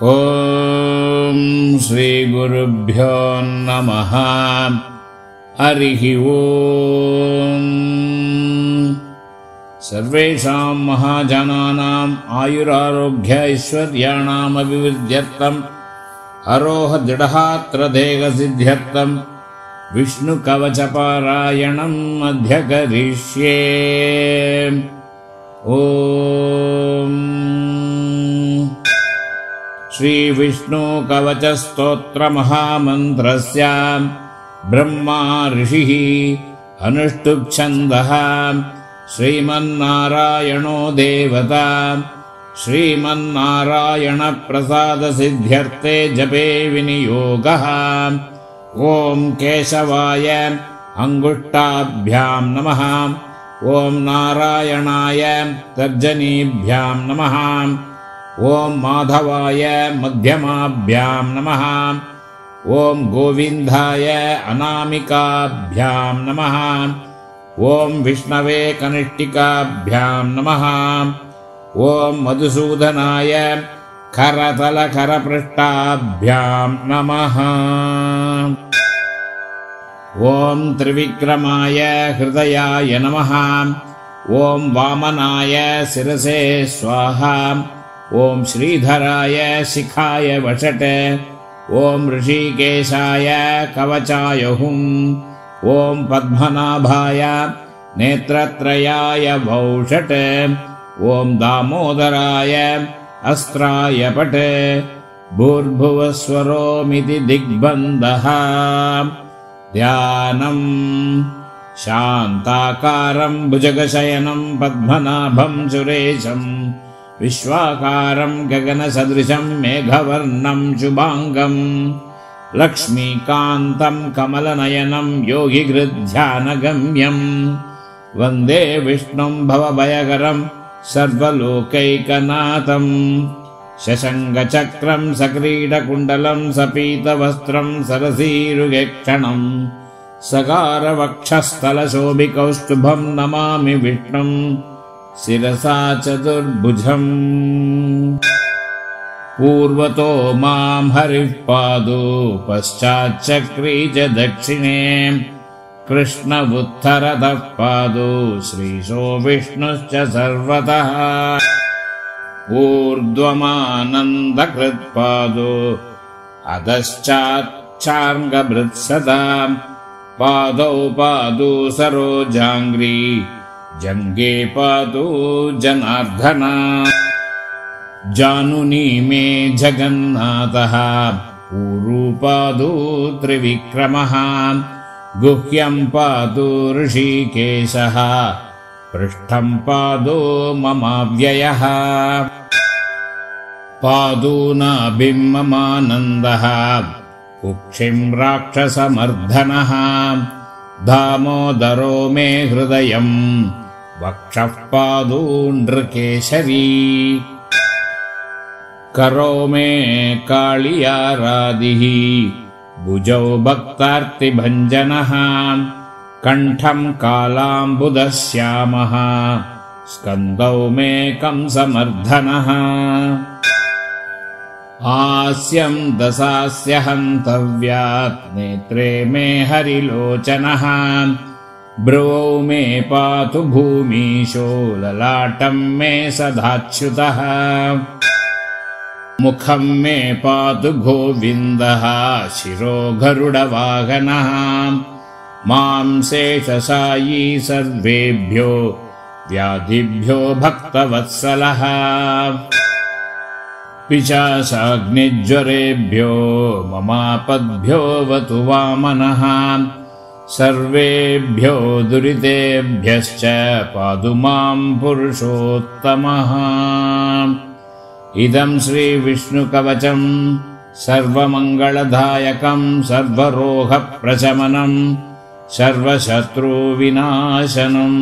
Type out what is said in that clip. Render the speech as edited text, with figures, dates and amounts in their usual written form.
ಓಂ ಶ್ರೀ ಗುರುಭ್ಯೋ ನಮಃ. ಹರಿಃ ಓಂ. ಸರ್ವೇಷಾಂ ಮಹಾಜನಾನಾಂ ಆಯುರಾರೋಗ್ಯ ಐಶ್ವರ್ಯಾಣಾಂ ಅಭಿವೃದ್ಧ್ಯರ್ಥಂ ಹರೋಹ ದೃಢಹಾತ್ರ ದೇಹ ಸಿದ್ಧ್ಯರ್ಥಂ ವಿಷ್ಣು ಕವಚ ಪಾರಾಯಣಂ ಅದ್ಯ ಕರಿಷ್ಯೇ. ಓಂ ಶ್ರೀ ವಿಷ್ಣು ಕವಚ ಸ್ತೋತ್ರ ಮಹಾಮಂತ್ರಸ್ಯ ಬ್ರಹ್ಮಾ ಋಷಿಃ ಅನುಷ್ಠುಪ್ ಛಂದಃ ಶ್ರೀಮನ್ನಾರಾಯಣೋ ದೇವತಾ ಶ್ರೀಮನ್ನಾರಾಯಣ ಪ್ರಸಾದ ಸಿದ್ಧ್ಯರ್ಥೆ ಜಪೇ ವಿನಿಯೋಗಃ. ಓಂ ಕೇಶವಾಯ ಅಂಗುಷ್ಟಾಭ್ಯಾಂ ನಮಃ. ಓಂ ನಾರಾಯಣಾಯ ತರ್ಜನೀಭ್ಯಾಂ ನಮಃ. ಓಂ ಮಾಧವಾಯ ಮಧ್ಯಮಾಭ್ಯಾಂ ನಮಃ. ಓಂ ಗೋವಿಂದಾಯ ಅನಾಮಿಕಾಭ್ಯಾಂ ನಮಃ. ಓಂ ವಿಷ್ಣವೇ ಕನಿಷ್ಠಿಕಾಭ್ಯಾಂ ನಮಃ. ಓಂ ಮಧುಸೂದನಾಯ ಕರತಲಕರಪೃಷ್ಠಾಭ್ಯಾಂ ನಮಃ. ಓಂ ತ್ರಿವಿಕ್ರಮಾಯ ಹೃದಯಾಯ ನಮಃ. ಓಂ ವಾಮನಾಯ ಶಿರಸೇ ಸ್ವಾಹಾ. ಓಂ ಶ್ರೀಧರಾಯ ಶಿಖಾಯ ವಷಟೆ. ಓಂ ಋಷಿಕೇಶಾಯ ಕವಚಾಯ ಹುಂ. ಓಂ ಪದ್ಮನಾಭಾಯ ನೇತ್ರತ್ರಯಾಯ ವೌಷಟೆ. ಓಂ ದಾಮೋದರಾಯ ಅಸ್ತ್ರಾಯ ಪಟೆ. ಭೂರ್ಭುವಸ್ವರೋಮಿತಿ ದಿಗ್ಬಂಧಃ. ಧ್ಯಾನಂ ಶಾಂತಾಕಾರಂ ಭುಜಗಶಯನಂ ಪದ್ಮನಾಭಂ ಸುರೇಶಂ ವಿಶ್ವಾಕಾರಂ ಗಗನಸದೃಶಂ ಮೇಘವರ್ಣಂ ಶುಭಾಂಗಂ ಲಕ್ಷ್ಮೀಕಾಂತಂ ಕಮಲನಯನಂ ಯೋಗಿಗೃಧ್ಯಾನಗಮ್ಯಂ ವಂದೇ ವಿಷ್ಣುಂ ಭವಭಯಕರಂ ಸರ್ವಲೋಕೈಕನಾಥಂ. ಶಶಂಗಚಕ್ರಂ ಸಕ್ರೀಡಕುಂಡಲಂ ಸಪೀತವಸ್ತ್ರಂ ಸರಸೀರುಗೇಕ್ಷಣಂ ಸಗಾರವಕ್ಷಸ್ಥಲಶೋಭಿಕೌಸ್ತುಭಂ ನಮಾಮಿ ವಿಷ್ಣುಂ ಶಿರಸಾ ಚತುರ್ಭುಜಂ. ಪೂರ್ವತೋ ಮಾಂ ಹರಿಃ ಪಾದೋ ಪಶ್ಚಾಚ್ಚಕ್ರೀ ಚ ದಕ್ಷಿಣೇ ಕೃಷ್ಣ ಉತ್ತರತಃ ಪಾದೋ ಶ್ರೀಶೋ ವಿಷ್ಣುಶ್ಚ ಸರ್ವತಃ. ಊರ್ಧ್ವಮಾನಂದಕೃತ್ಪಾದೋ ಅಧಶ್ಚಾಚ್ಚಾರ್ಗಭೃತ್ಸದಾ ಪಾದೌ ಪಾದೋ ಸರೋಜಾಂಗ್ರಿ ಜಂಘೆ ಪಾದೋ ಜನಾರ್ದನ. ಜಾನುನಿ ಮೇ ಜಗನ್ನಾಥಃ ಊರು ಪಾದೋ ತ್ರಿವಿಕ್ರಮಃ. ಗುಹ್ಯಂ ಪಾದೋ ಋಷಿಕೇಶಃ ಪೃಷ್ಠಂ ಪಾದೋ ಮಮಾವ್ಯಯಃ. ಪಾದೋ ನಾಭಿಂ ಮಮಾನಂದಃ ಕುಕ್ಷಿಂ ರಾಕ್ಷಸಮರ್ಧನಃ. ದಾಮೋದರೋ ಮೇ ಹೃದಯಂ ವಕ್ಷಃ ಪಾದೋ ನೃಕೇಶರೀ. ಕರೋ ಮೇ ಕಾಳಿಯಾರಾದಿಃ ಭುಜೌ ಭಕ್ತಾರ್ತಿಭಂಜನಃ. ಕಂಠಂ ಕಾಲಾಂಬುಧಶ್ಯಾಮಃ ಸ್ಕಂದೌ ಮೇ ಕಂಸಮರ್ಧನಃ. ಹಾಸ್ಯಂ ದಸಾಸ್ಯ ಹಂತವ್ಯಾತ್ ನೇತ್ರೇ ಮೇ ಹರಿಲೋಚನಃ. ಭ್ರುವೌ ಮೇ ಪಾತು ಭೂಮೀಶೋ ಲಲಾಟಂ ಮೇ ಸದಾಚ್ಯುತಃ. ಮುಖಂ ಮೇ ಪಾತು ಗೋವಿಂದಃ ಶಿರೋ ಗರುಡವಾಹನಃ. ಮಾಂ ಶೇಷಶಾಯೀ ಸರ್ವೇಭ್ಯೋ ವ್ಯಾಧಿಭ್ಯೋ ಭಕ್ತವತ್ಸಲಃ. ಪಿಶಾಚಾಗ್ನಿಜ್ವರೇಭ್ಯೋ ಮಮಾಪದ್ಭ್ಯೋ ವತು ವಾಮನಃ. ಸರ್ವೇಭ್ಯೋ ದುರಿತೇಭ್ಯಶ್ಚ ಪಾದು ಮಾಂ ಪುರುಷೋತ್ತಮಃ. ಇದಂ ಶ್ರೀ ವಿಷ್ಣು ಕವಚಂ ಸರ್ವಮಂಗಳದಾಯಕಂ ಸರ್ವರೋಗ ಪ್ರಶಮನಂ ಸರ್ವಶತ್ರು ವಿನಾಶನಂ.